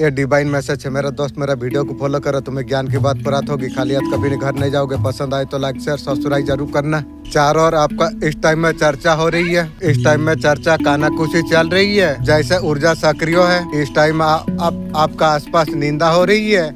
ये divine message है मेरा दोस्त। मेरा वीडियो को फॉलो करो, तुम्हें ज्ञान की बात प्राप्त होगी। खाली हाथ कभी घर नहीं जाओगे। पसंद आए तो लाइक शेयर सब्सक्राइब जरूर करना। चारों ओर आपका इस टाइम में चर्चा हो रही है। इस टाइम में चर्चा कानाकुशी चल रही है। जैसे ऊर्जा सक्रिय है, इस टाइम आपका आसपास निंदा हो रही है।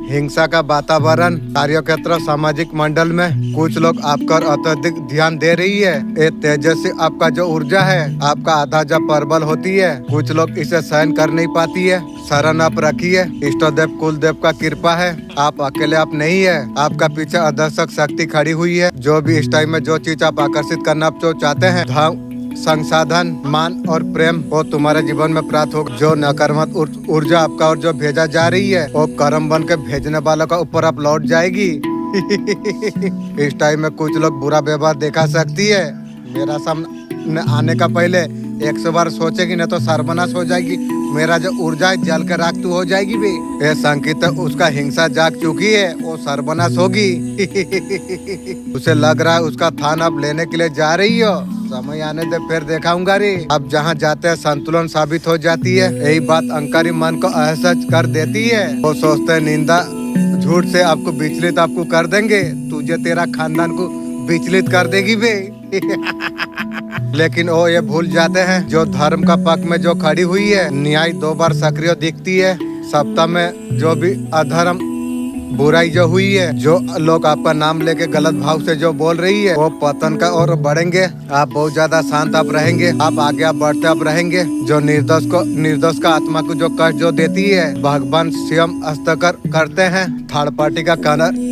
हिंसा का वातावरण कार्यक्षेत्र सामाजिक मंडल में कुछ लोग आपका अत्यधिक ध्यान दे रही है। ये तेजस्वी आपका जो ऊर्जा है, आपका आधा जब प्रबल होती है, कुछ लोग इसे सहन कर नहीं पाती है। शरण आप रखिए, इष्ट देव कुल देव का कृपा है। आप अकेले आप नहीं है, आपका पीछे अदर्शक शक्ति खड़ी हुई है। जो भी इस टाइम में जो चीज आप आकर्षित करना आप जो चाहते हैं, धन संसाधन मान और प्रेम वो तुम्हारे जीवन में प्राप्त हो। जो नकारात्मक ऊर्जा आपका और जो भेजा जा रही है वो कर्म बन के भेजने वालों का ऊपर आप लौट जाएगी। इस टाइम में कुछ लोग बुरा व्यवहार दिखा सकती है। मेरा सामने आने का पहले 100 बार सोचेगी नहीं तो सर्वनाश हो जाएगी। मेरा जो ऊर्जा है जल के राख तू हो जाएगी भी। ये संकेत उसका हिंसा जाग चुकी है, वो सर्वनाश होगी। उसे लग रहा है उसका थान आप लेने के लिए जा रही हो। समय आने दे फिर दिखाऊंगा रे। अब जहाँ जाते हैं संतुलन साबित हो जाती है। यही बात अंकारी मन को असहज कर देती है। वो सोचते हैं निंदा झूठ से आपको विचलित आपको कर देंगे। तुझे तेरा खानदान को विचलित कर देगी बे। लेकिन वो ये भूल जाते हैं जो धर्म का पक्ष में जो खड़ी हुई है, न्याय 2 बार सक्रिय दिखती है। सप्ताह में जो भी अधर्म बुराई जो हुई है, जो लोग आपका नाम लेके गलत भाव से जो बोल रही है, वो पतन का और बढ़ेंगे। आप बहुत ज्यादा शांत आप रहेंगे। आप आगे आप बढ़ते आप रहेंगे। जो निर्दोष का आत्मा को जो कष्ट जो देती है, भगवान स्वयं हस्तकर करते हैं। थर्ड पार्टी का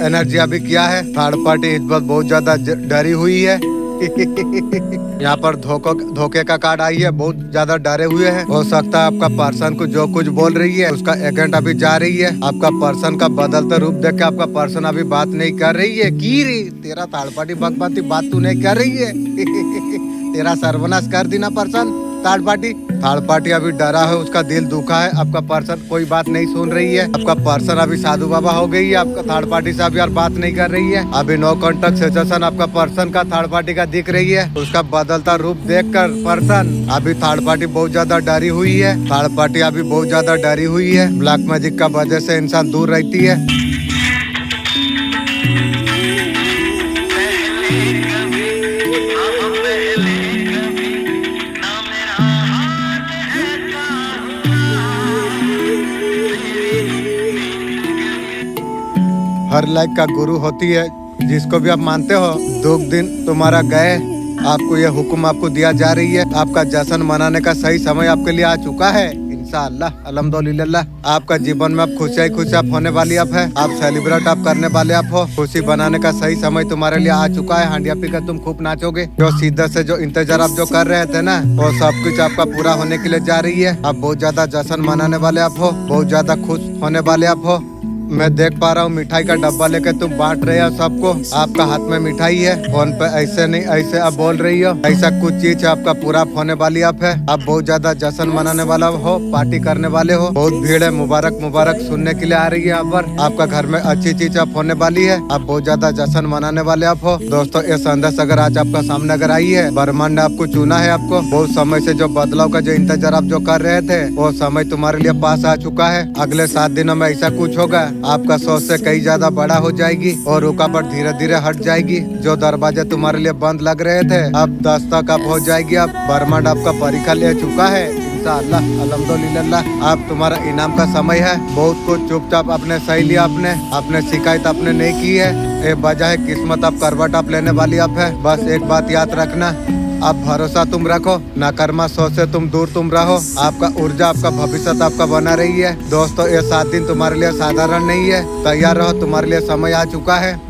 एनर्जी अभी क्या है? थर्ड पार्टी इस बार बहुत ज्यादा डरी हुई है। यहाँ पर धोखे का कार्ड आई है। बहुत ज्यादा डरे हुए हैं। हो सकता है आपका पर्सन को जो कुछ बोल रही है उसका एजेंट अभी जा रही है। आपका पर्सन का बदलता रूप देख के आपका पर्सन अभी बात नहीं कर रही है। की रे तेरा थर्ड पार्टी भगवान बात तू नहीं कर रही है। तेरा सर्वनाश कर दी ना पर्सन। थर्ड पार्टी अभी डरा है, उसका दिल दुखा है। आपका पर्सन कोई बात नहीं सुन रही है। आपका पर्सन अभी साधु बाबा हो गई है। आपका थर्ड पार्टी से अभी यार बात नहीं कर रही है। अभी नो कॉन्टेक्ट सिचुएशन आपका पर्सन का थर्ड पार्टी का दिख रही है। उसका बदलता रूप देखकर पर्सन अभी थर्ड पार्टी बहुत ज्यादा डरी हुई है। थर्ड पार्टी अभी बहुत ज्यादा डरी हुई है। ब्लैक मैजिक का वजह से इंसान दूर रहती है। हर लाइफ का गुरु होती है, जिसको भी आप मानते हो। दुख दिन तुम्हारा गए, आपको यह हुक्म आपको दिया जा रही है। आपका जश्न मनाने का सही समय आपके लिए आ चुका है। इंशाअल्लाह अल्हम्दुलिल्लाह आपका जीवन में आप खुशी आप होने वाली आप है। आप सेलिब्रेट आप करने वाले आप हो। खुशी बनाने का सही समय तुम्हारे लिए आ चुका है। हांडिया पी कर तुम खूब नाचोगे। जो सीधे से जो इंतजार आप जो कर रहे थे ना, वो सब कुछ आपका पूरा होने के लिए जा रही है। आप बहुत ज्यादा जश्न मनाने वाले आप हो। बहुत ज्यादा खुश होने वाले आप हो। मैं देख पा रहा हूँ मिठाई का डब्बा लेके तुम बांट रहे हो सबको। आपका हाथ में मिठाई है। फोन पे ऐसे नहीं ऐसे आप बोल रही हो। ऐसा कुछ चीज आपका पूरा होने वाली आप है। आप बहुत ज्यादा जश्न मनाने वाला हो, पार्टी करने वाले हो। बहुत भीड़ है। मुबारक सुनने के लिए आ रही है यहाँ पर। आपका घर में अच्छी चीज आप होने वाली है। आप बहुत ज्यादा जश्न मनाने वाले आप हो। दोस्तों ये संदेश अगर आज आपका सामने अगर आई है, ब्रह्मांड आपको चुना है। आपको बहुत समय से जो बदलाव का जो इंतजार आप जो कर रहे थे, वो समय तुम्हारे लिए पास आ चुका है। अगले 7 दिनों में ऐसा कुछ होगा, आपका सोच से कई ज्यादा बड़ा हो जाएगी और रुकावट धीरे धीरे हट जाएगी। जो दरवाजे तुम्हारे लिए बंद लग रहे थे, अब दस्तक अब हो जाएगी। अब ब्रह्मांड आपका परीक्षा ले चुका है। इंशाअल्लाह अल्हम्दुलिल्लाह आप तुम्हारा इनाम का समय है। बहुत कुछ चुपचाप अपने सही लिया, अपने शिकायत आपने नहीं की है। ये वजह है किस्मत आप करवट आप लेने वाली आप है। बस एक बात याद रखना, आप भरोसा तुम रखो, नकारात्मक सोच से तुम दूर तुम रहो। आपका ऊर्जा आपका भविष्य आपका बना रही है। दोस्तों ये 7 दिन तुम्हारे लिए साधारण नहीं है। तैयार रहो, तुम्हारे लिए समय आ चुका है।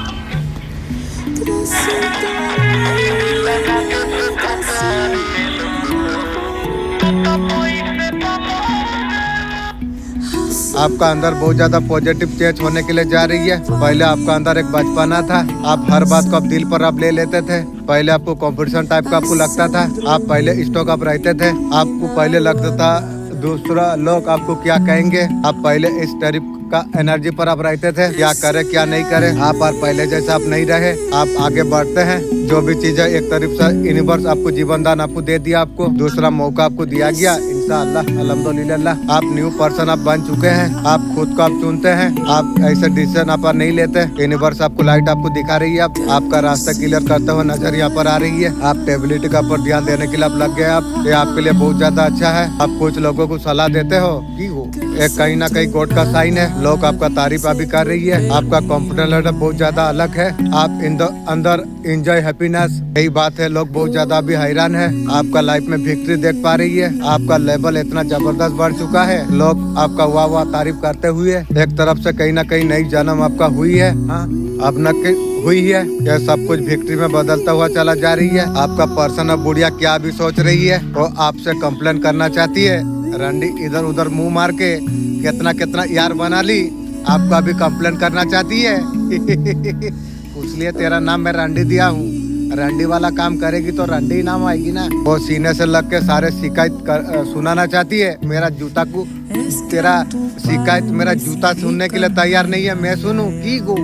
आपका अंदर बहुत ज्यादा पॉजिटिव चेंज होने के लिए जा रही है। पहले आपका अंदर एक बचपना था। आप हर बात को आप दिल पर आप ले लेते थे। पहले आपको कंपटीशन टाइप का आपको लगता था। आप पहले स्टॉक आप रहते थे। आपको पहले लगता था दूसरा लोग आपको क्या कहेंगे। आप पहले इस टैरिफ का एनर्जी पर आप रहते थे, क्या करे क्या नहीं करे। आप और पहले जैसा आप नहीं रहे। आप आगे बढ़ते हैं। जो भी चीज है एक तरफ से यूनिवर्स आपको जीवन दान आपको दे दिया। आपको दूसरा मौका आपको दिया गया। इंशाअल्लाह अल्हम्दुलिल्लाह। आप न्यू पर्सन आप बन चुके हैं। आप खुद को आप चुनते हैं। आप ऐसे डिसीजन आप नहीं लेते। यूनिवर्स आपको लाइट आपको दिखा रही है। आपका रास्ता क्लियर करते हुए नजर यहाँ पर आ रही है। आप टेबिलिटी का ऊपर ध्यान देने के लिए आप लग गए। आप ये आपके लिए बहुत ज्यादा अच्छा है। आप कुछ लोगों को सलाह देते हो कि हो एक कहीं ना कहीं गॉड का साइन है। लोग आपका तारीफ अभी कर रही है। आपका कॉन्फिडेंस लेवल बहुत ज्यादा अलग है। आप अंदर एंजॉय हैप्पीनेस, यही बात है। लोग बहुत ज्यादा अभी हैरान है। आपका लाइफ में विक्ट्री देख पा रही है। आपका लेवल इतना जबरदस्त बढ़ चुका है। लोग आपका वाह तारीफ करते हुए एक तरफ से कहीं ना कहीं नई जन्म आपका हुई है। अब न हुई है। यह सब कुछ विक्ट्री में बदलता हुआ चला जा रही है। आपका पर्सन अब बुढ़िया क्या भी सोच रही है, वो आपसे कंप्लेन करना चाहती है। रंडी इधर उधर मुंह मार के कितना यार बना ली। आपका भी कंप्लेन करना चाहती है। इसलिए तेरा नाम मैं रंडी दिया हूँ। रंडी वाला काम करेगी तो रंडी नाम आएगी ना। वो सीने से लग के सारे शिकायत सुनाना चाहती है। मेरा जूता को तेरा शिकायत मेरा जूता सुनने के लिए तैयार नहीं है। मैं सुनूं की गो।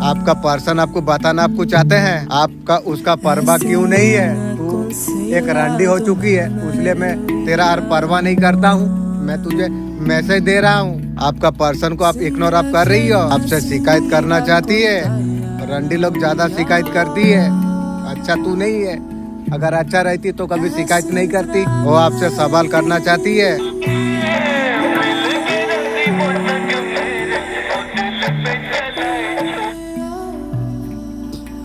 आपका पर्सन आपको बताना आपको चाहते हैं। आपका उसका परवाह क्यों नहीं है। तू एक रंडी हो चुकी है, इसलिए मैं तेरा हर परवाह नहीं करता हूँ। मैं तुझे मैसेज दे रहा हूँ। आपका पर्सन को आप इग्नोर आप कर रही हो। आपसे शिकायत करना चाहती है। रंडी लोग ज्यादा शिकायत करती है। अच्छा तू नहीं है। अगर अच्छा रहती तो कभी शिकायत नहीं करती। वो आपसे सवाल करना चाहती है।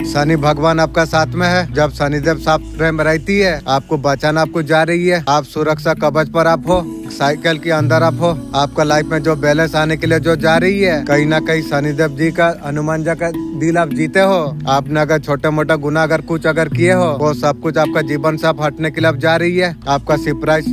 शनि भगवान आपका साथ में है। जब शनिदेव साथ में रहती है, आपको बचाना आपको जा रही है। आप सुरक्षा कवच पर आप हो। साइकिल के अंदर आप हो। आपका लाइफ में जो बैलेंस आने के लिए जो जा रही है, कहीं ना कहीं शनिदेव जी का हनुमान जी का दिल आप जीते हो। आपने अगर छोटा मोटा गुनाह अगर कुछ अगर किए हो, वो सब कुछ आपका जीवन से आप हटने के लिए जा रही है। आपका सरप्राइज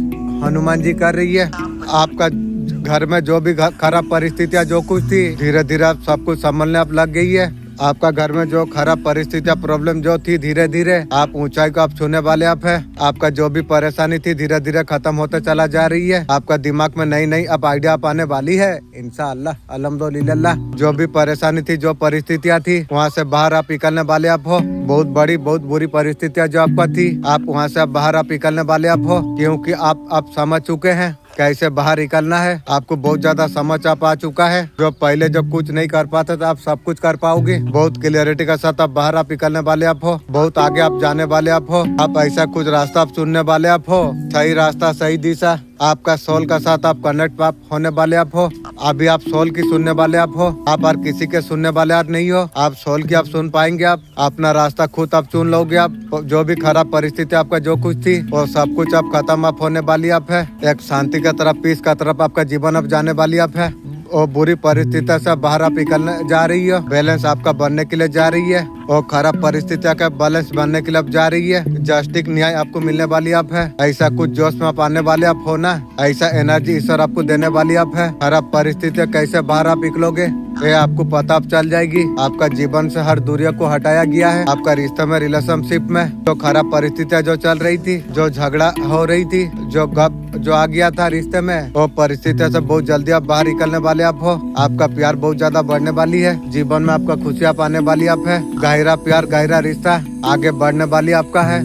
हनुमान जी कर रही है। आपका घर में जो भी खराब परिस्थितियाँ जो कुछ थी, धीरे धीरे आप सब कुछ संभलने आप लग गई है। आपका घर में जो खराब परिस्थितियाँ प्रॉब्लम जो थी, धीरे धीरे आप ऊंचाई को आप छूने वाले आप है। आपका जो भी परेशानी थी धीरे धीरे खत्म होते चला जा रही है। आपका दिमाग में नई नई अब आइडिया आप आने वाली है इंशाअल्लाह अल्हम्दुलिल्लाह। जो भी परेशानी थी जो परिस्थितियाँ थी, वहाँ से बाहर आप निकलने वाले आप हो। बहुत बड़ी बहुत बुरी परिस्थितियाँ जो आपका थी, आप वहाँ से बाहर आप निकलने वाले आप हो। क्योंकि आप समझ चुके हैं कैसे बाहर निकलना है। आपको बहुत ज्यादा समझ आप आ चुका है। जो पहले जब कुछ नहीं कर पाते तो आप सब कुछ कर पाओगे। बहुत क्लियरिटी के साथ आप बाहर आप निकलने वाले आप हो। बहुत आगे आप जाने वाले आप हो। आप ऐसा कुछ रास्ता आप चुनने वाले आप हो। सही रास्ता सही दिशा। आपका सोल का साथ आप कनेक्ट आप होने वाले आप हो। अभी आप सोल की सुनने वाले आप हो। आप हर किसी के सुनने वाले आप नहीं हो। आप सोल की आप सुन पाएंगे। आप अपना रास्ता खुद आप चुन लोगे। आप जो भी खराब परिस्थिति आपका जो कुछ थी, वो सब कुछ आप खत्म आप होने वाली आप है। एक शांति की तरफ, पीस का तरफ आपका जीवन अब जाने वाली आप है। और बुरी परिस्थिति से बाहर आप निकलने जा रही है। बैलेंस आपका बनने के लिए जा रही है। और खराब परिस्थितियों का बैलेंस बनने के लिए अब जा रही है। जस्टिक न्याय आपको मिलने वाली आप है। ऐसा कुछ जोश में आप आने वाले आप हो ना। ऐसा एनर्जी ईश्वर आपको देने वाली आप है। खराब परिस्थितियाँ कैसे बाहर आप निकलोगे, ये आपको पता आप चल जाएगी। आपका जीवन से हर दूरिया को हटाया गया है। आपका रिश्ते में, रिलेशनशिप में जो खराब परिस्थितियाँ जो चल रही थी, जो झगड़ा हो रही थी, जो गप जो आ गया था रिश्ते में, वो परिस्थितियों से बहुत जल्दी आप बाहर निकलने वाले आप हो। आपका प्यार बहुत ज्यादा बढ़ने वाली है। जीवन में आपका खुशियाँ पाने वाली आप है। गहरा प्यार, गहरा रिश्ता आगे बढ़ने वाली आपका है।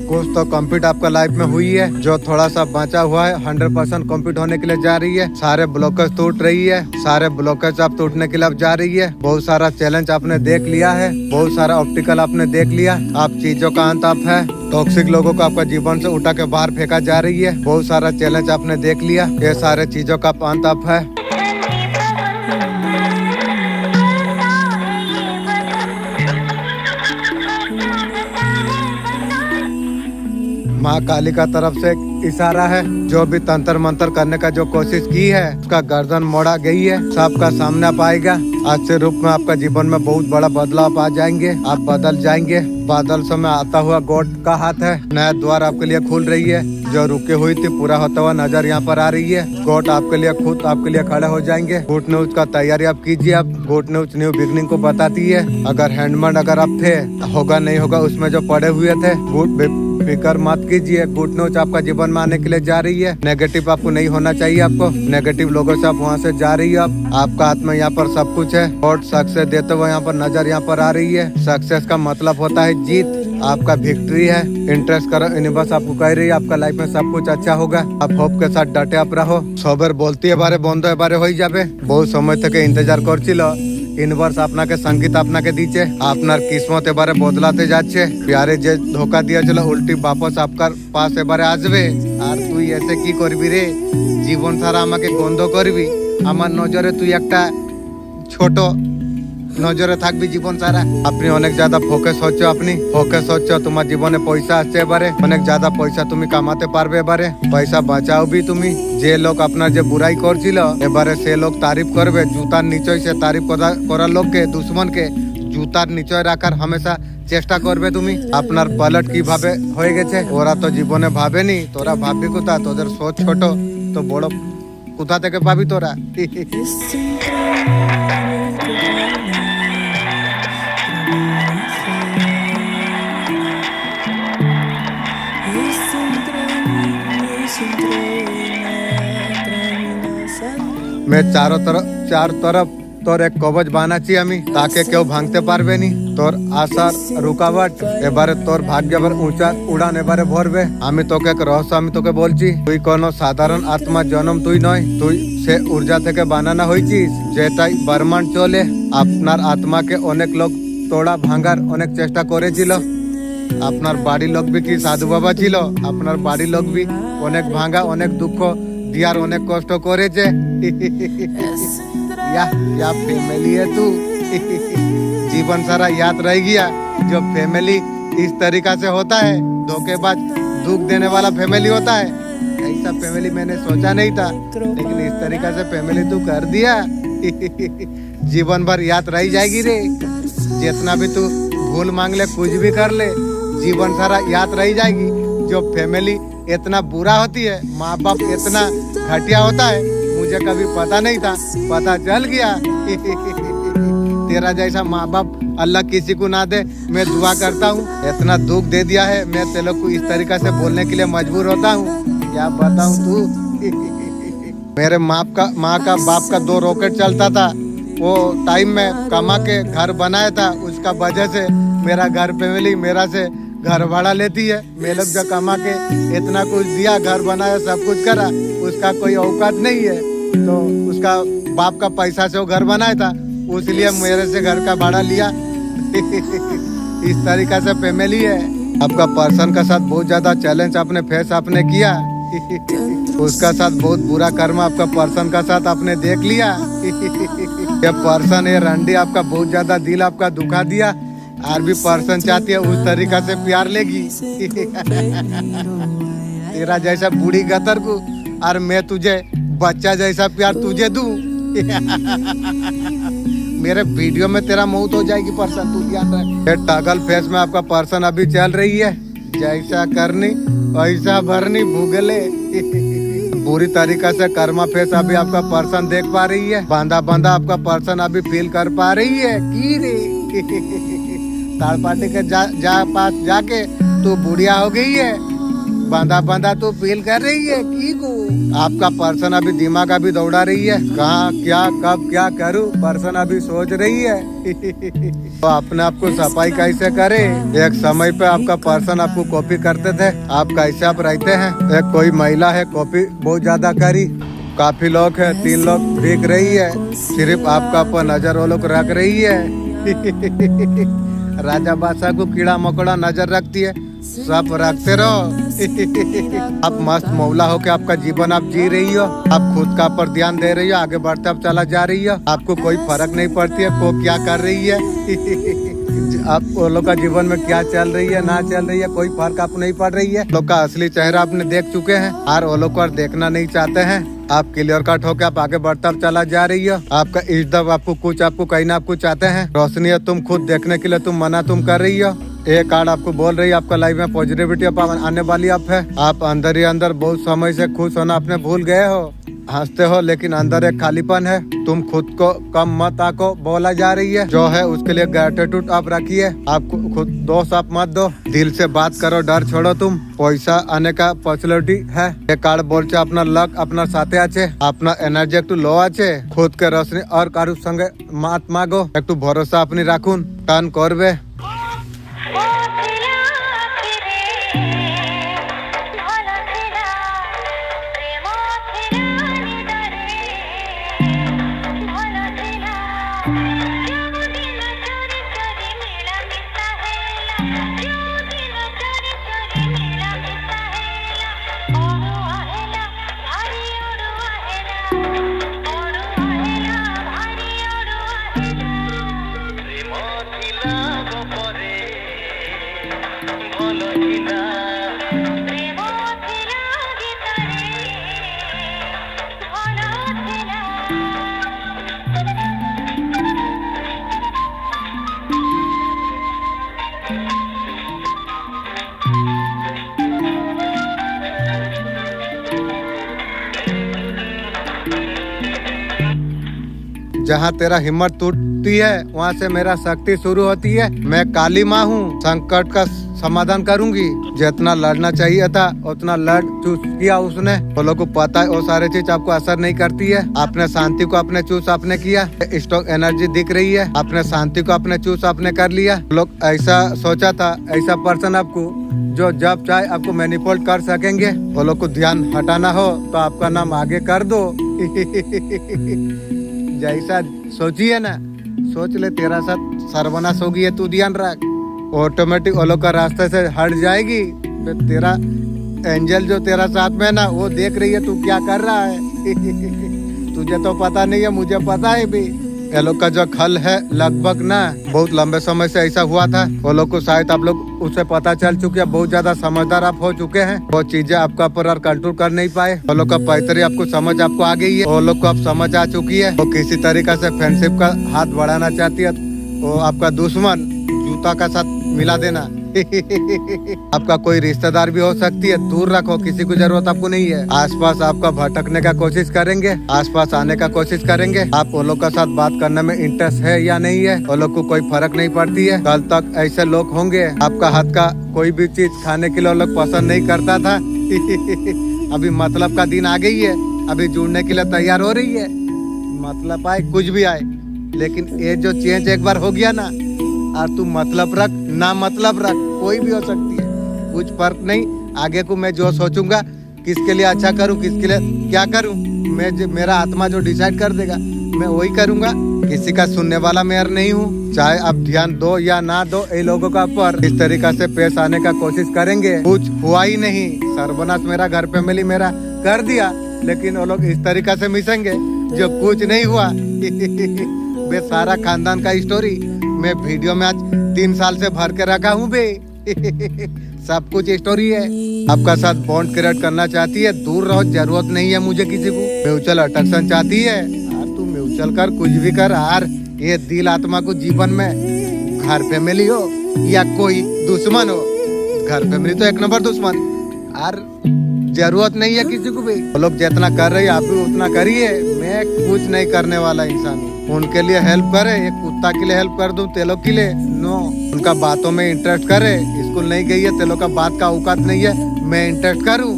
कुछ तो कम्प्लीट आपका लाइफ में हुई है। जो थोड़ा सा बचा हुआ है 100% कम्प्लीट होने के लिए जा रही है। सारे ब्लॉकेज टूट रही है। सारे ब्लॉकेज आप टूटने के लिए अब जा रही है। बहुत सारा चैलेंज आपने देख लिया है। बहुत सारा ऑब्स्टिकल आपने देख लिया। आप चीजों का अंत आप है। टॉक्सिक लोगों को आपका जीवन से उठा के बाहर फेंका जा रही है। बहुत सारा चैलेंज आपने देख लिया। ये सारे चीजों का अंत आप है। माँ काली का तरफ से इशारा है। जो भी तंत्र मंत्र करने का जो कोशिश की है, उसका गर्दन मोड़ा गई है। सबका सामने पाएगा। आज से रूप में आपका जीवन में बहुत बड़ा बदलाव आ जाएंगे। आप बदल जाएंगे। बादल समय आता हुआ गॉड का हाथ है। नया द्वार आपके लिए खुल रही है। जो रुकी हुई थी पूरा होता हुआ नजर यहाँ पर आ रही है। गॉड आपके लिए खुद आपके लिए खड़े हो जाएंगे। गुड न्यूज का तैयारी आप कीजिए। आप गुड न्यूज न्यू बिगनिंग को बताती है। अगर हैंडमैन अगर आप थे, होगा नहीं होगा उसमें जो पड़े हुए थे, गुड फिक्र मत कीजिए, गुड न्यूज आपका जीवन में आने के लिए जा रही है। नेगेटिव आपको नहीं होना चाहिए, आपको नेगेटिव लोगों से आप वहाँ से जा रही है। आपका हाथ में यहाँ पर सब कुछ है और सक्सेस देते हुए यहाँ पर नजर यहाँ पर आ रही है। सक्सेस का मतलब होता है जीत, आपका विक्ट्री है। इंटरेस्ट करो यूनिवर्स आपको कह रही है आपका लाइफ में सब कुछ अच्छा होगा। आप होप के साथ डटे आप रहो। सबर बोलती है बारे बंद बारे हो जाबे। बहुत समय तक इंतजार করছিল ইউনিভার্স আপনাকে संगीत আপনাকে দিচ্ছে, আপনার কিসমত এবারে বদলাতে যাচ্ছে। প্যারে যে ধোকা দিয়েছিল উল্টি বাপস আপনার পাশ এবারে আসবে। আর তুই এসে কি করবি রে, জীবন সারা আমাকে গন্ধ করবি। আমার নজরে তুই একটা ছোট নজরে থাকবি জীবন সারা। আপনি অনেক ज़्यादा ফোকাস হচ্ছে, আপনি ফোকাস হচ্ছে তোমার জীবনে পয়সা আসছে এবারে, অনেক ज़्यादा পয়সা তুমি কামাতে পারবে এবারে। পয়সা বাঁচাও বি তুমি। যে লোক আপনার যে বুরাই করছিল এবারে সে লোক তারিফ করবে। জুতার নিচয় সে তারিফ করার লোককে, দুশ্মনকে জুতার নিচয় রাখার হামেশা চেষ্টা করবে তুমি। আপনার পালট কিভাবে হয়ে গেছে, ওরা তো জীবনে ভাবেনি, তোরা ভাববি কোথা? তোদের সোচ ছোট তো বড় কোথা থেকে পাবি তোরা? मैं चार तरफ তোর এক কবচ বানাচ্ছি আমি, তাকে কেউ ভাঙতে পারবে নি। তোর আশার রুকাবট এবারে তোর ভাগ্য এবার উঁচা উড়ান এবারে ভরবে। আমি তোকে এক রহস্য আমি তোকে বলছি, তুই কোনো সাধারণ আত্মার জন্ম তুই নয়, তুই সে ঊর্জা থেকে বানানো হয়েছিস যেটাই ব্রহ্মাণ্ড চলে। আপনার আত্মাকে অনেক লোক তোড়া ভাঙার অনেক চেষ্টা করেছিল। আপনার বাড়ির লোক বি কি সাধু বাবা ছিল, আপনার বাড়ির লোক বি অনেক ভাঙা, অনেক দুঃখ দিয়ার অনেক কষ্ট করেছে। या फैमिली है तू। जीवन सारा याद रह गया। जो फैमिली इस तरीका से होता है, धोखेबाज दुख देने वाला फैमिली होता है, ऐसा फैमिली मैंने सोचा नहीं था, लेकिन इस तरीका से फैमिली तू कर दिया। जीवन भर याद रह जाएगी रे। जितना भी तू भूल मांग ले, कुछ भी कर ले, जीवन सारा याद रह जाएगी। जो फैमिली इतना बुरा होती है, माँ बाप इतना घटिया होता है, मुझे कभी पता नहीं था, पता चल गया। तेरा जैसा माँ बाप अल्लाह किसी को ना दे, मैं दुआ करता हूँ। इतना दुख दे दिया है, मैं तेरे को इस तरीका से बोलने के लिए मजबूर होता हूँ। क्या बताऊँ तू। मेरे माँ का बाप का 2 रॉकेट चलता था, वो टाइम में कमा के घर बनाया था। उसका वजह से मेरा घर फैमिली मेरा से घर भाड़ा लेती है। मैं लोग जो कमा के इतना कुछ दिया, घर बनाया, सब कुछ करा, उसका कोई औकात नहीं है। तो उसका बाप का पैसा से वो घर बनाया था, इसलिए मेरे से घर का भाड़ा लिया। इस तरीका से फैमिली है। आपका पर्सन का साथ बहुत ज्यादा चैलेंज आपने फेस आपने किया। उसका साथ बहुत बुरा कर्म आपका पर्सन का साथ आपने देख लिया। ये पर्सन ये रंडी आपका बहुत ज्यादा दिल आपका दुखा दिया। और भी पर्सन चाहती है उस तरीका से प्यार लेगी। तेरा जैसा बूढ़ी गतर को और मैं तुझे बच्चा जैसा प्यार तुझे दूं। मेरे वीडियो में तेरा मौत हो जाएगी पर्सन, तू याद रख। टगल फेस में आपका पर्सन अभी चल रही है। जैसा करनी वैसा भरनी भूगले। पूरी तरीका से कर्मा फेस अभी आपका पर्सन देख पा रही है। बांधा बांधा आपका पर्सन अभी फील कर पा रही है की रे। ताड़ पार्टी के पास जाके तू बुढ़िया हो गई है, बांधा बांधा तू फील कर रही है की को। आपका पर्सन अभी दिमाग अभी दौड़ा रही है, कहाँ क्या कब क्या करूँ, पर्सन अभी सोच रही है। तो अपने आप को सफाई कैसे करे। एक समय पे आपका पर्सन आपको कॉपी करते थे, आप कैसे आप रहते हैं। एक कोई महिला है कॉपी बहुत ज्यादा करी, काफी लोग है, 3 लोग देख रही है, सिर्फ आपका पर नजर वो लोग रख रही है। राजा बादशाह को कीड़ा मकोड़ा नजर रखती है, सब रखते रहो। आप मस्त मौला हो के आपका जीवन आप जी रही हो, आप खुद का पर ध्यान दे रही हो, आगे बढ़ते आप चला जा रही हो, आपको कोई फर्क नहीं पड़ती है को क्या कर रही है। आप वो लोग का जीवन में क्या चल रही है ना चल रही है, कोई फर्क आपको नहीं पड़ रही है। लोग का असली चेहरा आपने देख चुके हैं और वो लोग को देखना नहीं चाहते हैं। आप क्लियर कट होकर आप आगे बढ़ता चला जा रही हो। आपका इज्जत आपको कुछ आपको कहीं ना आपको चाहते हैं। रोशनी है तुम खुद देखने के लिए तुम मना तुम कर रही हो। ये कार्ड आपको बोल रही है आपका लाइफ में पॉजिटिविटी अब आने वाली आप है। आप अंदर ही अंदर बहुत समय से खुश होना अपने भूल गए हो, हंसते हो लेकिन अंदर एक खालीपन है। तुम खुद को कम मत आको बोला जा रही है, जो है उसके लिए ग्रेटिट्यूड आप रखिए। आपको खुद दोष आप मत दो, दिल से बात करो, डर छोड़ो। तुम पैसा आने का पॉसिबिलिटी है। ये कार्ड बोलছে আপনার लक আপনার সাথে আছে, আপনার এনার্জি একটু লো আছে। खुद के रोशनी और কারুর সঙ্গে মাত মাগো, একটু ভরসা আপনি রাখুন, টার্ন করবে। जहाँ तेरा हिम्मत टूटती है वहाँ से मेरा शक्ति शुरू होती है। मैं काली माँ हूँ, संकट का समाधान करूंगी। जितना लड़ना चाहिए था उतना लड़ चूस किया उसने। वो लोग को पता है वो सारी चीज आपको असर नहीं करती है। आपने शांति को अपने चूस आपने किया, स्ट्रॉन्ग एनर्जी दिख रही है, आपने शांति को अपने चूस आपने कर लिया। लोग ऐसा सोचा था, ऐसा पर्सन आपको जो जब चाहे आपको मैनिपुलेट कर सकेंगे। वो लोग को ध्यान हटाना हो तो आपका नाम आगे कर दो। जैसा सोचिए ना, सोच ले तेरा साथ सर्वनाश होगी है, तू ध्यान रख। ऑटोमेटिक वो लोग का रास्ते से हट जाएगी। तो तेरा एंजल जो तेरा साथ में ना, वो देख रही है तू क्या कर रहा है। तुझे तो पता नहीं है, मुझे पता है भी। ये लोग का जो खल है लगभग ना बहुत लंबे समय से ऐसा हुआ था। वो लोग को शायद आप लोग उससे पता चल चुके हैं, बहुत ज्यादा समझदार आप हो चुके हैं। वो चीजें आपका पर कंट्रोल कर नहीं पाए। वो लोग का पैतरी आपको समझ आपको आ गई है, वो लोग को आप समझ आ चुकी है। वो किसी तरीका से फ्रेंडशिप का हाथ बढ़ाना चाहती है। वो आपका दुश्मन जूता का साथ मिला देना। आपका कोई रिश्तेदार भी हो सकती है, दूर रखो, किसी को जरूरत आपको नहीं है। आसपास आपका भटकने का कोशिश करेंगे, आसपास आने का कोशिश करेंगे। आप वो लोग का साथ बात करने में इंटरेस्ट है या नहीं है, वो लोग को कोई फर्क नहीं पड़ती है। कल तक ऐसे लोग होंगे, आपका हाथ का कोई भी चीज खाने के लिए वो लोग पसंद नहीं करता था। अभी मतलब का दिन आ गई है, अभी जुड़ने के लिए तैयार हो रही है। मतलब आए कुछ भी आए, लेकिन ये जो चेंज एक बार हो गया ना, और तू मतलब रख ना मतलब रख, कोई भी हो सकती है, कुछ फर्क नहीं। आगे को मैं जो सोचूंगा, किसके लिए अच्छा करूं, किसके लिए क्या करूं, मेरा आत्मा जो डिसाइड कर देगा मैं वही करूंगा। किसी का सुनने वाला मैं नहीं हूँ। चाहे आप ध्यान दो या ना दो, ये लोगों का पर इस तरीका से पेश आने का कोशिश करेंगे। कुछ हुआ ही नहीं, सर्वनाश मेरा घर पे मिली मेरा कर दिया, लेकिन वो लोग इस तरीका से मिसेंगे जो कुछ नहीं हुआ। बे सारा खानदान का स्टोरी मैं वीडियो में आज 3 साल से भर के रखा हूँ बे। सब कुछ स्टोरी है। आपका साथ बॉन्ड क्रिएट करना चाहती है, दूर रहो, जरूरत नहीं है मुझे किसी को। म्यूचुअल अट्रैक्शन चाहती है, तू म्यूचुअल कर, कुछ भी कर यार। ये दिल आत्मा को जीवन में घर फैमिली हो या कोई दुश्मन हो, घर फैमिली तो एक नंबर दुश्मन यार, जरूरत नहीं है किसी को भी। वो लोग जितना कर रहे हैं आप भी उतना करिए। मैं कुछ नहीं करने वाला इंसान हूँ। उनके लिए हेल्प करे, एक कुत्ता के लिए हेल्प कर दूं, तेलों के लिए नो। उनका बातों में इंटरेस्ट करे, स्कूल नहीं गई है, तेलों का बात का औकात नहीं है, मैं इंटरेस्ट करूं।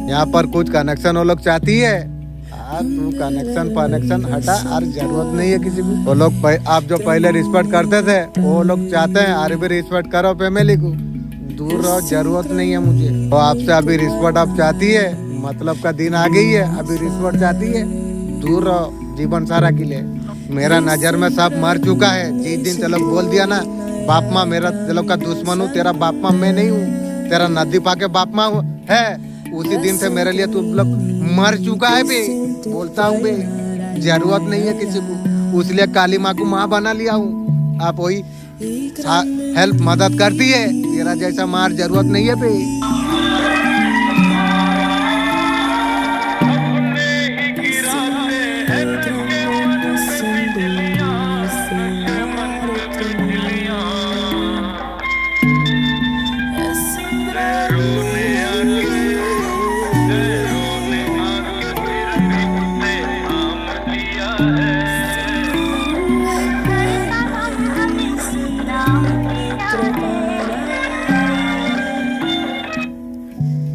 यहाँ पर कुछ कनेक्शन वो लोग चाहती है। तू कनेक्शन हटा, और जरूरत नहीं है किसी को। वो लोग आप जो पहले रिस्पेक्ट करते थे, वो लोग चाहते हैं अरे भी रिस्पेक्ट करो फैमिली को, दूर रहो, जरूरत नहीं है मुझे। तो आपसे अभी रिस्पेक्ट आप चाहती है, मतलब का दिन आ गई है, अभी रिस्पेक्ट चाहती है, दूर रहो जीवन सारा के लिए। मेरा नजर में सब मर चुका है। जिस दिन ते लोग बोल दिया ना बाप माँ मेरा ते लोग का दुश्मन हूँ, तेरा बाप माँ मैं नहीं हूँ, तेरा नदी पा के बाप माँ है, उसी दिन से मेरे लिए तुम लोग मर चुका है बे। बोलता हूँ बे, जरूरत नहीं है किसी को, इसलिए काली माँ को माँ बना लिया हूँ। आप वही हेल्प मदद करती है, तेरा जैसा मार जरूरत नहीं है बे।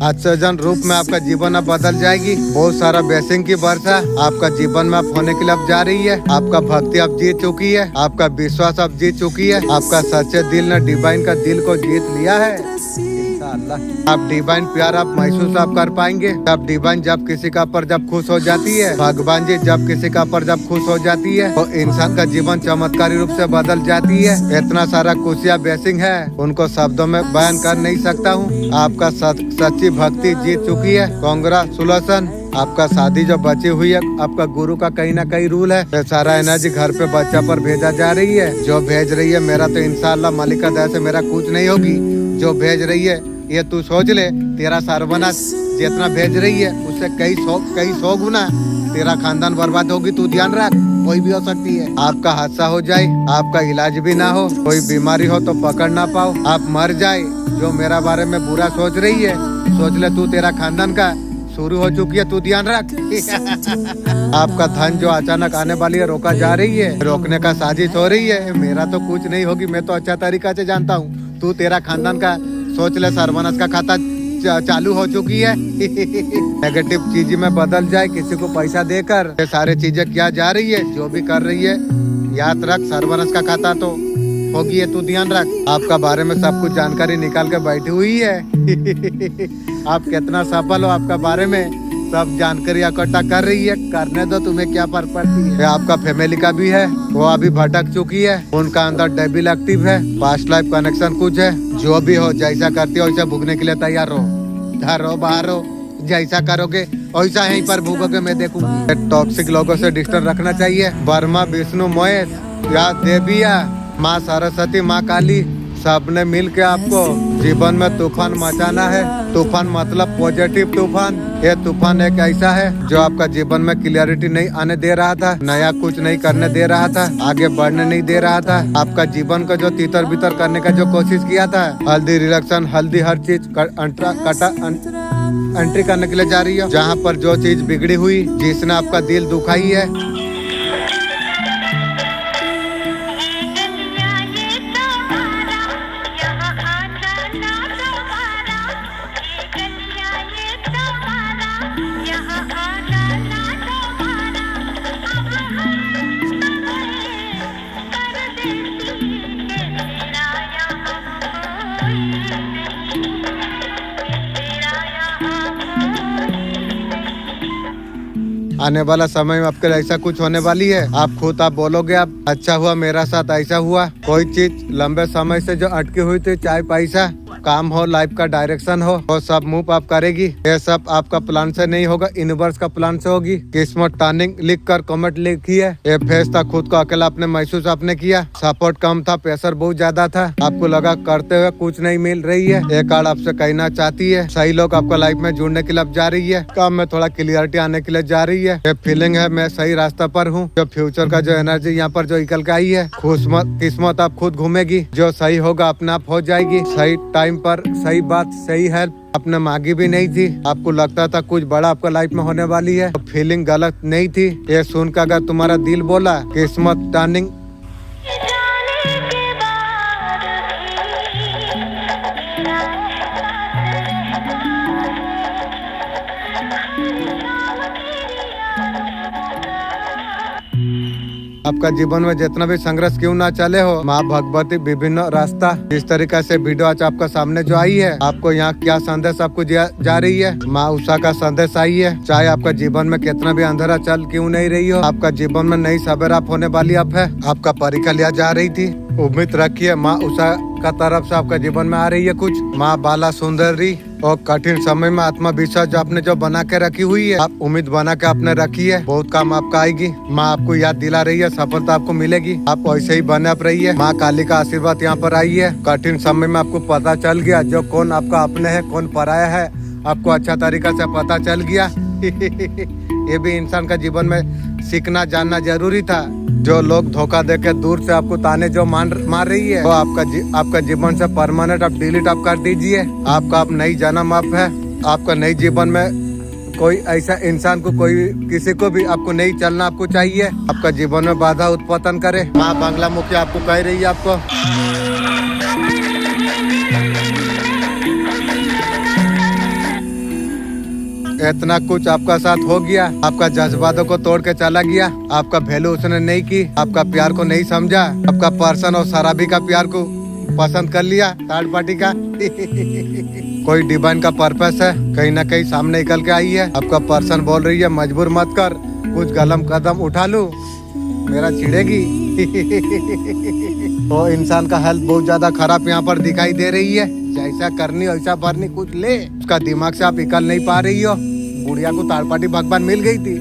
आश्चर्यजनक रूप में आपका जीवन अब बदल जाएगी। बहुत सारा ब्लेसिंग की वर्षा आपका जीवन में अब होने के लिए अब जा रही है। आपका भक्ति अब जीत चुकी है, आपका विश्वास अब जीत चुकी है, आपका सच्चे दिल ने डिवाइन का दिल को जीत लिया है। इंशाअल्लाह आप डिवाइन प्यार आप महसूस आप कर पाएंगे। जब डिवाइन जब किसी का पर जब खुश हो जाती है, भगवान जी जब किसी का पर जब खुश हो जाती है, तो इंसान का जीवन चमत्कारी रूप से बदल जाती है। इतना सारा खुशियाँ ब्लेसिंग है, उनको शब्दों में बयान कर नहीं सकता हूँ। आपका सच्ची भक्ति जीत चुकी है। कांग्रेचुलेशन। आपका शादी जो बची हुई है, आपका गुरु का कहीं ना कहीं रूल है, ये सारा एनर्जी घर पे बच्चा पर भेजा जा रही है। जो भेज रही है मेरा तो इंशाअल्लाह मालिक का दया से मेरा कुछ नहीं होगी। जो भेज रही है ये तू सोच ले, तेरा सर्वनाश जितना भेज रही है उससे कई सौ गुना तेरा खानदान बर्बाद होगी। तू ध्यान रख, कोई भी हो सकती है। आपका हादसा हो जाए, आपका इलाज भी ना हो, कोई बीमारी हो तो पकड़ ना पाओ, आप मर जाए। जो मेरा बारे में बुरा सोच रही है, सोच ले तू, तेरा खानदान का शुरू हो चुकी है, तू ध्यान रख। आपका धन जो अचानक आने वाली है रोका जा रही है, रोकने का साजिश हो रही है। मेरा तो कुछ नहीं होगी, मैं तो अच्छा तरीका से जानता हूँ। तू तेरा खानदान का सोच ले, सर्वनाश का खाता चालू हो चुकी है। नेगेटिव चीज में बदल जाए, किसी को पैसा देकर ये सारे चीजें क्या जा रही है, जो भी कर रही है याद रख, सर्वनाश का खाता तो होगी है, तू ध्यान रख। आपका बारे में सब कुछ जानकारी निकाल के बैठी हुई है। आप कितना सफल हो, आपका बारे में सब जानकारी इकट्ठा कर रही है। करने दो, तुम्हें क्या फर्क पड़ती है। आपका फैमिली का भी है, वो अभी भटक चुकी है, उनका अंदर डेविल एक्टिव है, पास्ट लाइफ कनेक्शन कुछ है। जो भी हो, जैसा करती हो वैसा भुगने के लिए तैयार रहो। घर हो बाहर हो, जैसा करोगे वैसा यहीं पर भूगोगे, मैं देखूंगी। टॉक्सिक लोगों से डिस्टेंस रखना चाहिए। ब्रह्मा विष्णु महेश या देविया, माँ सरस्वती, माँ काली, सबने मिल के आपको जीवन में तूफान मचाना है। तूफान मतलब पॉजिटिव तूफान। ये तूफान एक ऐसा है जो आपका जीवन में क्लियरिटी नहीं आने दे रहा था, नया कुछ नहीं करने दे रहा था, आगे बढ़ने नहीं दे रहा था। आपका जीवन को जो तीतर बितर करने का जो कोशिश किया था, हल्दी रिलेक्शन, हल्दी हर चीज एंट्री करने के लिए जा रही है। जहाँ पर जो चीज बिगड़ी हुई, जिसने आपका दिल दुखाई है, आने वाला समय में आपके ऐसा कुछ होने वाली है। आप खुद आप बोलोगे, आप अच्छा हुआ मेरा साथ ऐसा हुआ। कोई चीज लंबे समय से जो अटकी हुई थी, चाहे पैसा, काम हो, लाइफ का डायरेक्शन हो, वो सब मूव आप करेगी। ये सब आपका प्लान से नहीं होगा, यूनिवर्स का प्लान से होगी। किस्मत टर्निंग लिख कर कमेंट लिखी है। ये फेस था, खुद को अकेला अपने महसूस आपने किया। सपोर्ट कम था, प्रेशर बहुत ज्यादा था, आपको लगा करते हुए कुछ नहीं मिल रही है। ये कार्ड आपसे कहना चाहती है, सही लोग आपका लाइफ में जुड़ने के लिए अब जा रही है। काम में थोड़ा क्लियरिटी आने के लिए जा रही है। ये फीलिंग है मैं सही रास्ता पर हूँ। जो फ्यूचर का जो एनर्जी यहाँ पर जो निकल के आई है, किस्मत आप खुद घूमेगी। जो सही होगा अपने आप हो जाएगी। सही टाइम पर सही बात, सही हेल्प आपने मांगी भी नहीं थी। आपको लगता था कुछ बड़ा आपका लाइफ में होने वाली है, तो फीलिंग गलत नहीं थी। ये सुनकर अगर तुम्हारा दिल बोला किस्मत टर्निंग, आपका जीवन में जितना भी संघर्ष क्यों ना चले हो, माँ भगवती विभिन्न रास्ता जिस तरीके से वीडियो आज आपका सामने जो आई है, आपको यहाँ क्या संदेश आपको जा रही है, माँ उषा का संदेश आई है। चाहे आपका जीवन में कितना भी अंधेरा चल क्यों नहीं रही हो, आपका जीवन में नई सवेरा होने वाली अब है। आपका परीक्षा लिया जा रही थी, उम्मीद रखिए माँ उषा का तरफ से आपका जीवन में आ रही है कुछ। माँ बाला सुंदरी और कठिन समय में आत्मविश्वास जो आपने जो बना के रखी हुई है, आप उम्मीद बना के आपने रखी है, बहुत काम आपका आएगी। माँ आपको याद दिला रही है, सफलता आपको मिलेगी। आप वैसे ही बने आप रहिए। माँ काली का आशीर्वाद यहाँ पर आई है। कठिन समय में आपको पता चल गया जो कौन आपका अपने है, कौन पराया है, आपको अच्छा तरीका से पता चल गया। ये भी इंसान का जीवन में सीखना जानना जरूरी था। जो लोग धोखा देके दूर से आपको ताने जो मार रही है, वो आपका जीवन से परमानेंट आप डिलीट आप कर दीजिए। आपका आप नई जन्म आप है। आपका नई जीवन में कोई ऐसा इंसान को, कोई किसी को भी आपको नहीं चलना आपको चाहिए। आपका जीवन में बाधा उत्पन्न करे। माँ बांग्ला मुखी आपको कह रही है, आपको इतना कुछ आपका साथ हो गया, आपका जज्बातों को तोड़ के चला गया, आपका वैल्यू उसने नहीं की, आपका प्यार को नहीं समझा, आपका पर्सन और शराबी का प्यार को पसंद कर लिया, थर्ड पार्टी का। कोई डिवाइन का पर्पस है, कहीं ना कहीं सामने निकल के आई है। आपका पर्सन बोल रही है मजबूर मत कर, कुछ गलम कदम उठा लूं, मेरा चिढ़ेगी। तो इंसान का हेल्थ बहुत ज्यादा खराब यहाँ पर दिखाई दे रही है। जैसा करनी वैसा भरनी, कुछ ले, उसका दिमाग से आप निकल नहीं पा रही हो। बुढ़िया को थर्ड पार्टी भगवान मिल गई थी,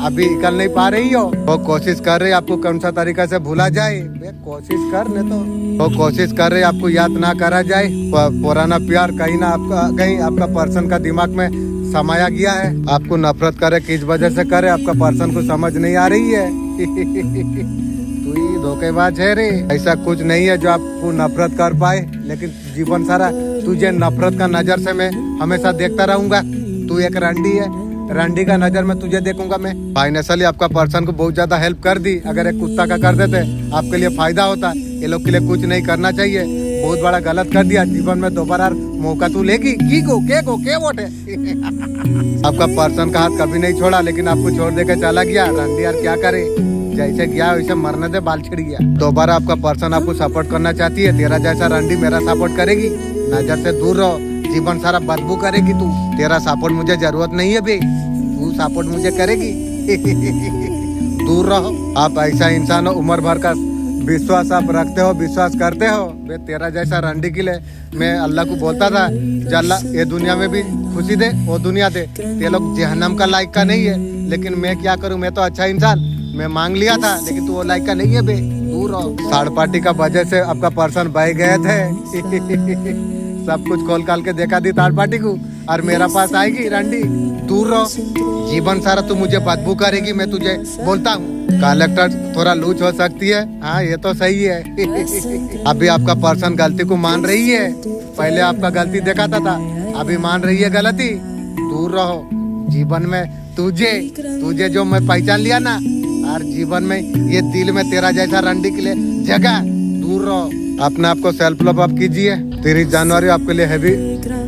अभी निकल नहीं पा रही हो। वो कोशिश कर रहे आपको कौन सा तरीका से भूला जाए, कोशिश करने तो वो कोशिश कर रहे आपको याद ना करा जाए। पुराना प्यार कहीं ना कहीं आपका पर्सन का दिमाग में समाया गया है। आपको नफरत करे किस वजह से करे, आपका पर्सन को समझ नहीं आ रही है। तू ही धोखेबाज है रे, ऐसा कुछ नहीं है जो आपको नफरत कर पाए, लेकिन जीवन सारा तुझे नफरत का नजर से मैं हमेशा देखता रहूंगा। तू एक रंडी है, रंडी का नजर में तुझे देखूंगा मैं। फाइनेंशियली आपका पर्सन को बहुत ज्यादा हेल्प कर दी, अगर एक कुत्ता का कर देते आपके लिए फायदा होता। ये लोग के लिए कुछ नहीं करना चाहिए, बहुत बड़ा गलत कर दिया। जीवन में दोबारा मौका तू लेगी की को के वोट है। आपका पर्सन का हाथ कभी नहीं छोड़ा, लेकिन आपको छोड़ दे के चला गया। रंडी यार क्या करे, जैसे गया वैसे मरने दे, बाल छिड़ गया। दोबारा आपका पर्सन आपको सपोर्ट करना चाहती है, तेरा जैसा रंडी मेरा सपोर्ट करेगी। नजर से दूर रहो, जीवन सारा बदबू करेगी तू। तेरा सपोर्ट मुझे जरूरत नहीं है बे, तू सपोर्ट मुझे करेगी। दूर रहो। आप ऐसा इंसान हो, उम्र भर का विश्वास आप रखते हो, विश्वास करते हो। बे तेरा जैसा रंडी के लिए मैं अल्लाह को बोलता था, अल्लाह ये दुनिया में भी खुशी दे, वो दुनिया दे। ये लोग जहन्नम का लायक का नहीं है, लेकिन मैं क्या करूं, मैं तो अच्छा इंसान, मैं मांग लिया था, लेकिन तू वो लायक का नहीं है बे, दूर रहो। थर्ड पार्टी का वजह से आपका पर्सन बह गए थे। सब कुछ खोल काल के देखा दी थर्ड पार्टी को, और मेरा पास आएगी रंडी। दूर रहो, जीवन सारा तू मुझे बदबू करेगी। मैं तुझे बोलता हूँ, कलेक्टर थोड़ा लूच हो सकती है, हाँ ये तो सही है। अभी आपका पर्सन गलती को मान रही है, पहले आपका गलती दिखाता था, अभी मान रही है गलती। दूर रहो, जीवन में तुझे जो मैं पहचान लिया ना, और जीवन में ये दिल में तेरा जैसा रंडी के लिए जगह। दूर रहो, अपने आप को सेल्फ लव अप कीजिए। 30 जनवरी आपके लिए हैवी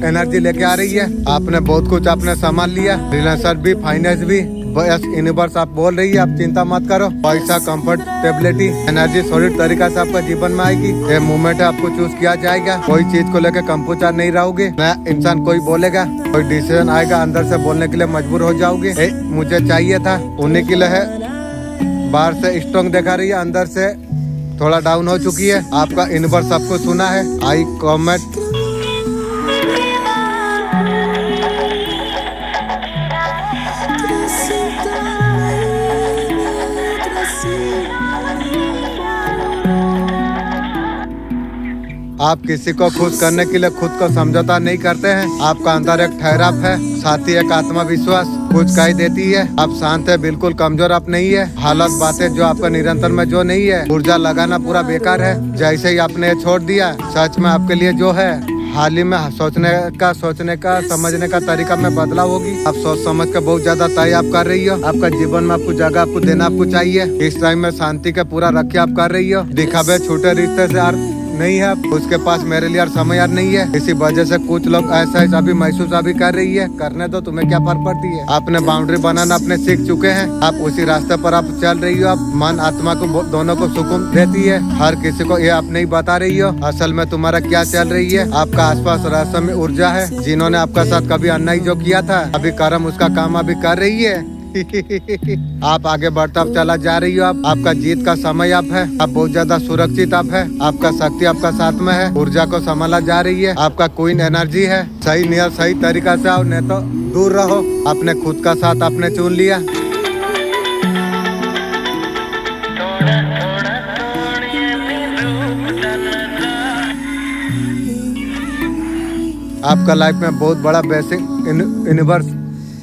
एनर्जी लेके आ रही है। आपने बहुत कुछ आपने संभाल लिया, रिलेशन भी, फाइनेंस भी। बस यूनिवर्स आप बोल रही है, आप चिंता मत करो। पैसा, कंफर्टेबिलिटी, एनर्जी सॉलिड तरीका से आपका जीवन में आएगी। ये मूवमेंट है, आपको चूज किया जाएगा। कोई चीज को लेकर कंप्यूटर नहीं रहोगे। नया इंसान कोई बोलेगा, कोई डिसीजन आएगा, अंदर से बोलने के लिए मजबूर हो जाओगे। मुझे चाहिए था, उन्हीं के लिए है। बाहर से स्ट्रॉन्ग दिखा रही है, अंदर से थोड़ा डाउन हो चुकी है। आपका यूनिवर्स सबको सुना है। आई कमेंट आप किसी को खुश करने के लिए खुद को समझौता नहीं करते हैं। आपका अंदर एक ठहराव है, साथ ही एक आत्मविश्वास कुछ कही देती है। आप शांत है, बिल्कुल कमजोर आप नहीं है। हालत बातें जो आपका निरंतर में जो नहीं है, ऊर्जा लगाना पूरा बेकार है। जैसे ही आपने छोड़ दिया, सच में आपके लिए जो है हाल ही में सोचने का समझने का तरीका में बदलाव होगी। आप सोच समझ के बहुत ज्यादा तय आप कर रही हो। आपका जीवन में आपको जगह आपको देना आपको चाहिए। इस टाइम में शांति के पूरा रखे आप कर रही हो। दिखावे छोटे रिश्ते से यार नहीं है, उसके पास मेरे लिए यार समय यार नहीं है। इसी वजह से कुछ लोग ऐसा अभी महसूस अभी कर रही है। करने दो, तुम्हें क्या फर्क पड़ती है। आपने बाउंड्री बनाना अपने सीख चुके हैं। आप उसी रास्ते पर आप चल रही हो। आप मन आत्मा को दोनों को सुकून देती है। हर किसी को ये आप नहीं बता रही हो असल में तुम्हारा क्या चल रही है। आपका आसपास रास्ते में ऊर्जा है। जिन्होंने आपका साथ कभी अन्याय जो किया था, अभी कर्म उसका काम अभी कर रही है। आप आगे बढ़ता चला जा रही हो। आपका जीत का समय अब है। आप बहुत ज्यादा सुरक्षित अब है। आपका शक्ति आपका साथ में है। ऊर्जा को संभाला जा रही है। आपका क्वीन एनर्जी है। सही नियत सही तरीका से आओ, नहीं तो दूर रहो। आपने खुद का साथ आपने चुन लिया। आपका लाइफ में बहुत बड़ा ब्लेसिंग यूनिवर्स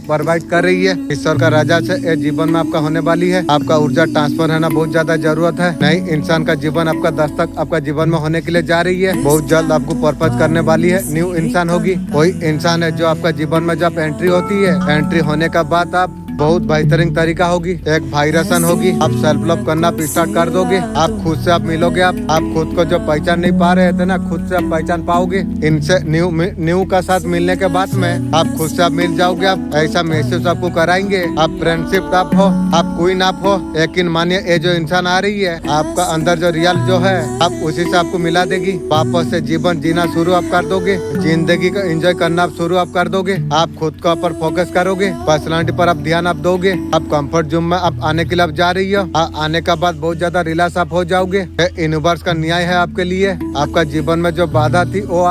प्रोवाइड कर रही है। ईश्वर का राजा से ये जीवन में आपका होने वाली है। आपका ऊर्जा ट्रांसफर होना बहुत ज्यादा जरूरत है। नई इंसान का जीवन आपका दस्तक आपका जीवन में होने के लिए जा रही है। बहुत जल्द आपको पर्पज करने वाली है। न्यू इंसान होगी। वही इंसान है जो आपका जीवन में जब एंट्री होती है, एंट्री होने का बाद आप बहुत बेहतरीन तरीका होगी। एक वायरसन होगी, आप सेल्फ लव करना स्टार्ट कर दोगे। आप खुद से आप मिलोगे, आप खुद को जो पहचान नहीं पा रहे थे ना, खुद से आप पहचान पाओगे। इनसे न्यू का साथ मिलने के बाद में आप खुद से आप मिल जाओगे। आप ऐसा महसूस आपको कराएंगे, आप फ्रेंडशिप आप हो, आप क्वीन आप हो। यकीन मानिए ये जो इंसान आ रही है आपका अंदर जो रियल जो है, आप उसी से आपको मिला देगी। वापस से जीवन जीना शुरू आप कर दोगे, जिंदगी का एंजॉय करना आप शुरू आप कर दोगे। आप खुद को ऊपर फोकस करोगे, पर्सनालिटी पर आप ध्यान आप दोगे। आप कंफर्ट जोन में आप आने के लिए आप जा रही हो। आने के बाद बहुत ज्यादा रिलैक्स आप हो जाओगे। यूनिवर्स का न्याय है आपके लिए। आपका जीवन में जो बाधा थी वो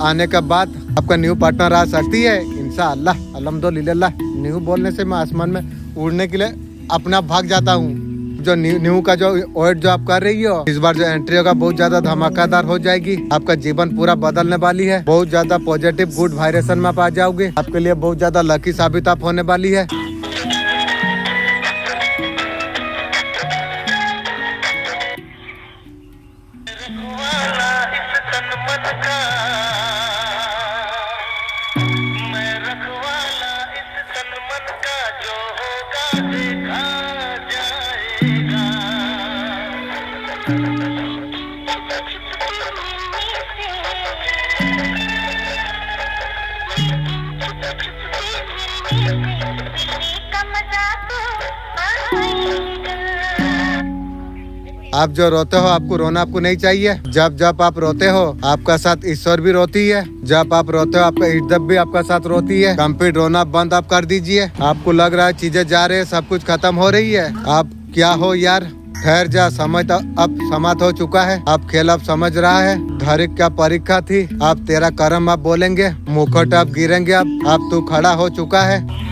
आने के बाद आपका न्यू पार्टनर आ सकती है इंशाअल्लाह। अल्हम्दुलिल्लाह। न्यू बोलने से मैं आसमान में उड़ने के लिए अपना भाग जाता हूँ। जो न्यू का जो वेट जो आप कर रही हो, इस बार जो एंट्री होगा बहुत ज्यादा धमाकेदार हो जाएगी। आपका जीवन पूरा बदलने वाली है। बहुत ज्यादा पॉजिटिव गुड वाइब्रेशन में आप आ जाओगे। आपके लिए बहुत ज्यादा लकी साबित आप होने वाली है। आप जो रोते हो, आपको रोना आपको नहीं चाहिए। जब जब आप रोते हो आपका साथ ईश्वर भी रोती है। जब आप रोते हो आपका इज्जत भी आपका साथ रोती है। कंप्लीट रोना बंद आप कर दीजिए। आपको लग रहा है चीजें जा रही है, सब कुछ खत्म हो रही है। आप क्या हो यार, ठहर जा, समय अब समाप्त हो चुका है। आप खेल अब समझ रहा है। धैर्य क्या परीक्षा थी, आप तेरा कर्म आप बोलेंगे, मुखट आप गिरेंगे। आप तू खड़ा हो चुका है।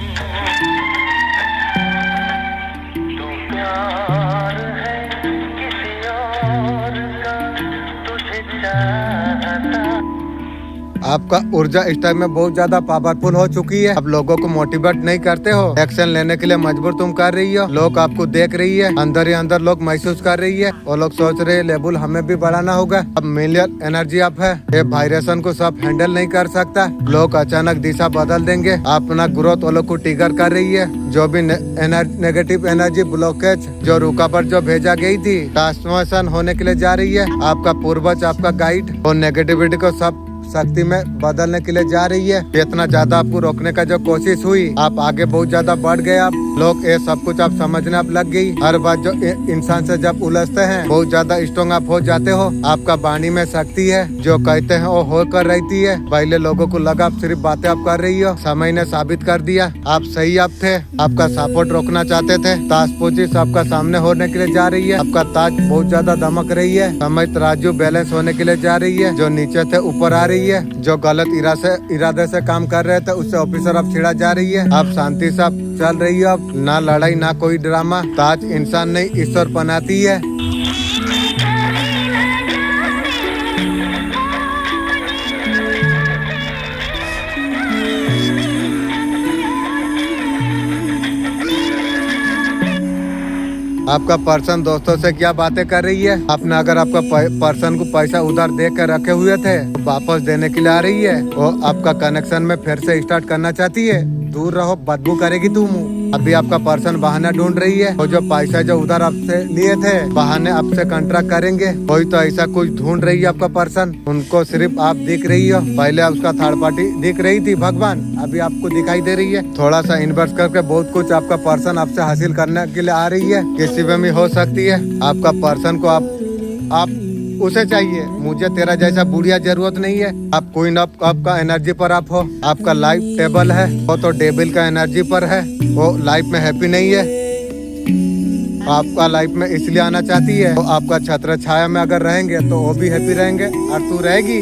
आपका ऊर्जा इस टाइम में बहुत ज्यादा पावरफुल हो चुकी है। अब लोगों को मोटिवेट नहीं करते हो, एक्शन लेने के लिए मजबूर तुम कर रही हो। लोग आपको देख रही है, अंदर ही अंदर लोग महसूस कर रही है। वो लोग सोच रहे हैं लेवल हमें भी बढ़ाना होगा। अब मिलियन एनर्जी आप है, ये वायरेशन को सब हैंडल नहीं कर सकता। लोग अचानक दिशा बदल देंगे। अपना ग्रोथ वो लोग को ट्रिगर कर रही है। जो भी नेगेटिव एनर्जी ब्लॉकेज जो रुकावट जो भेजा गई थी, ट्रांसफॉर्मेशन होने के लिए जा रही है। आपका पूर्वज आपका गाइड और नेगेटिविटी को सब शक्ति में बदलने के लिए जा रही है। इतना ज्यादा आपको रोकने का जो कोशिश हुई, आप आगे बहुत ज्यादा बढ़ गए। आप लोग ये सब कुछ आप समझने आप लग गई। हर बात जो इंसान से जब उलझते हैं बहुत ज्यादा स्ट्रॉन्ग आप हो जाते हो। आपका वाणी में शक्ति है, जो कहते हैं वो होकर रहती है। पहले लोगों को लगा आप सिर्फ बातें आप कर रही हो, समय ने साबित कर दिया आप सही आप थे। आपका सपोर्ट रोकना चाहते थे। ताजपोशी आपका सामने होने के लिए जा रही है। आपका ताज बहुत ज्यादा दमक रही है। समय तराजू बैलेंस होने के लिए जा रही है। जो नीचे थे ऊपर आ रही है। जो गलत इरादे से काम कर रहे थे उससे ऑफिसर अब छिड़ा जा रही है। आप शांति से आप चल रही हो। अब ना लड़ाई ना कोई ड्रामा। ताज इंसान नहीं ईश्वर बनाती है। आपका पर्सन दोस्तों से क्या बातें कर रही है। आपने अगर आपका पर्सन को पैसा उधार दे कर रखे हुए थे तो वापस देने के लिए आ रही है। वो आपका कनेक्शन में फिर से स्टार्ट करना चाहती है। दूर रहो, बदबू करेगी तुम। अभी आपका पर्सन बहाना ढूंढ रही है। और जो पैसा जो उधार आपसे लिए थे बहाने आपसे कॉन्ट्रैक्ट करेंगे। कोई तो ऐसा कुछ ढूंढ रही है आपका पर्सन। उनको सिर्फ आप दिख रही हो। पहले उसका थर्ड पार्टी दिख रही थी भगवान, अभी आपको दिखाई दे रही है। थोड़ा सा इन्वेस्ट करके बहुत कुछ आपका पर्सन आपसे हासिल करने के लिए आ रही है। किसी में भी हो सकती है। आपका पर्सन को आप उसे चाहिए। मुझे तेरा जैसा बुढ़िया जरूरत नहीं है। आप क्वीन ऑफ आपका एनर्जी पर आप हो। आपका लाइफ टेबल है वो तो डेविल का एनर्जी पर है। वो लाइफ में हैप्पी नहीं है। आपका लाइफ में इसलिए आना चाहती है। तो आपका छत्र छाया में अगर रहेंगे तो वो भी हैप्पी रहेंगे और तू रहेगी।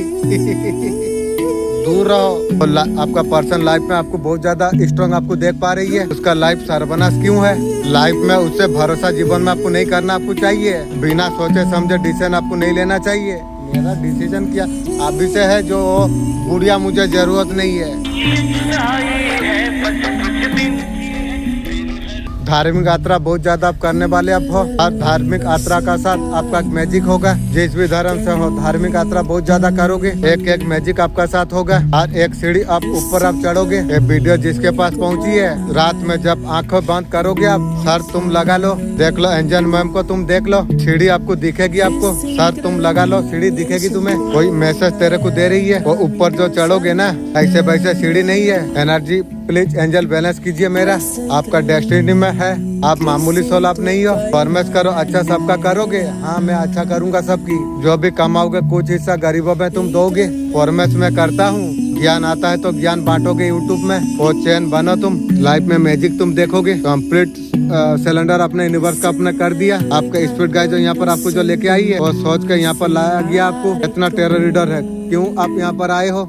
दूर रहो। तो आपका पर्सन लाइफ में आपको बहुत ज्यादा स्ट्रॉन्ग आपको देख पा रही है। उसका लाइफ सर्वनाश क्यों है। लाइफ में उससे भरोसा जीवन में आपको नहीं करना आपको चाहिए। बिना सोचे समझे डिसीजन आपको नहीं लेना चाहिए। मेरा डिसीजन क्या अभी से है, जो बुढ़िया मुझे जरूरत नहीं है। धार्मिक यात्रा बहुत ज्यादा आप करने वाले आप हो, और धार्मिक यात्रा का साथ आपका मैजिक होगा। जिस भी धर्म से हो धार्मिक यात्रा बहुत ज्यादा करोगे, एक एक मैजिक आपका साथ होगा, और एक सीढ़ी आप ऊपर आप चढ़ोगे। ये वीडियो जिसके पास पहुंची है, रात में जब आंखों बंद करोगे आप, सर तुम लगा लो, देख लो एंजल मैम को तुम देख लो, सीढ़ी आपको दिखेगी, आपको सर तुम लगा लो, सीढ़ी दिखेगी तुम्हें, कोई मैसेज तेरे को दे रही है। वो ऊपर जो चढ़ोगे ना, ऐसे वैसे सीढ़ी नहीं है। एनर्जी प्लीज एंजल बैलेंस कीजिए मेरा, आपका डेस्टिनी में है, आप मामूली सोल आप नहीं हो। फॉर्मेस करो, अच्छा सबका करोगे। हाँ मैं अच्छा करूँगा सबकी, जो भी कमाओगे कुछ हिस्सा गरीबों में तुम दोगे। फॉर्मेस में करता हूँ, ज्ञान आता है तो ज्ञान बांटोगे यूट्यूब में, वो चैन बनो तुम, लाइफ में मैजिक तुम देखोगे। कंप्लीट सिलेंडर अपने यूनिवर्स का अपने कर दिया। आपका स्पीड गाइड जो यहाँ पर आपको जो लेके आई है, वो सोच के यहाँ पर लाया गया आपको। इतना टेरर रीडर है, क्यों आप यहाँ पर आए हो?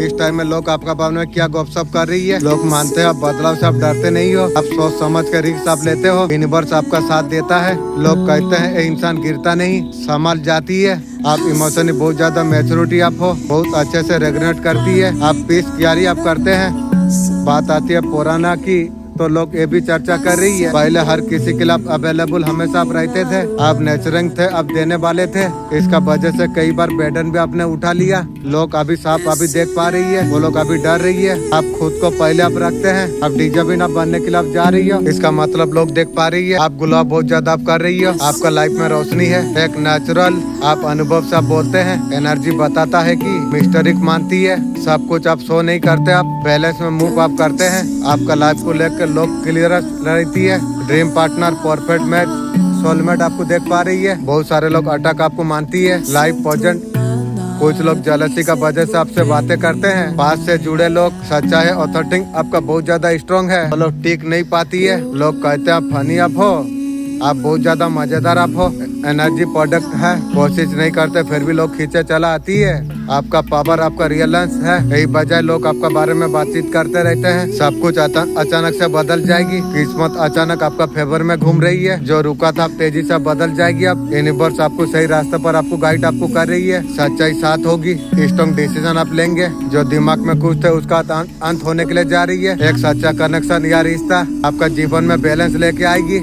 इस टाइम में लोग आपका बारे में क्या गपशप कर रही है, लोग मानते हैं आप बदलाव से आप डरते नहीं हो, आप सोच समझ के रिस्क आप लेते हो, यूनिवर्स आपका साथ देता है। लोग कहते हैं ये इंसान गिरता नहीं संभल जाती है। आप इमोशनली बहुत ज्यादा मैच्योरिटी आप हो, बहुत अच्छे से रेगुलेट करती है, आप पीस क्यारी आप करते हैं। बात आती है पुराना की, तो लोग ये भी चर्चा कर रही है, पहले हर किसी के लिए आप अवेलेबल हमेशा आप रहते थे, आप नेचरिंग थे, आप देने वाले थे। इसका वजह से कई बार बैडन भी आपने उठा लिया। लोग अभी साफ अभी देख पा रही है, वो लोग अभी डर रही है। आप खुद को पहले आप रखते हैं, आप डीजे भी ना बनने के लिए आप जा रही हो, इसका मतलब लोग देख पा रही है। आप गुलाब बहुत ज्यादा आप कर रही हो, आपका लाइफ में रोशनी है, एक नेचुरल आप अनुभव से आप बोलते हैं। एनर्जी बताता है कि मिस्टरिक मानती है, सब कुछ आप शो नहीं करते, आप बैलेंस में मूव आप करते हैं। आपका लाइफ को लेकर लोग क्लियर रहती है। Dream partner, perfect match, soulmate आपको देख पा रही है। बहुत सारे लोग अटक आपको मानती है, लाइफ प्रेजेंट। कुछ लोग जेलसी का वजह से आपसे बातें करते हैं। पास से जुड़े लोग, सच्चा है, ऑथेंटिक आपका बहुत ज्यादा स्ट्रॉन्ग है, लोग टिक नहीं पाती है। लोग कहते हैं आप फनी आप हो, आप बहुत ज्यादा मजेदार आप हो, एनर्जी प्रोडक्ट है, कोशिश नहीं करते फिर भी लोग खींचे चला आती है। आपका पावर, आपका रियलेंस है, यही बजाय लोग आपका बारे में बातचीत करते रहते हैं। सब कुछ अचानक से बदल जाएगी, किस्मत अचानक आपका फेवर में घूम रही है, जो रुका था तेजी से बदल जाएगी। अब यूनिवर्स आपको सही रास्ते पर आपको गाइड आपको कर रही है, सच्चाई साथ होगी, स्ट्रॉन्ग डिसीजन आप लेंगे। जो दिमाग में कुछ थे उसका अंत होने के लिए जा रही है। एक सच्चा कनेक्शन या रिश्ता आपका जीवन में बैलेंस लेके आएगी।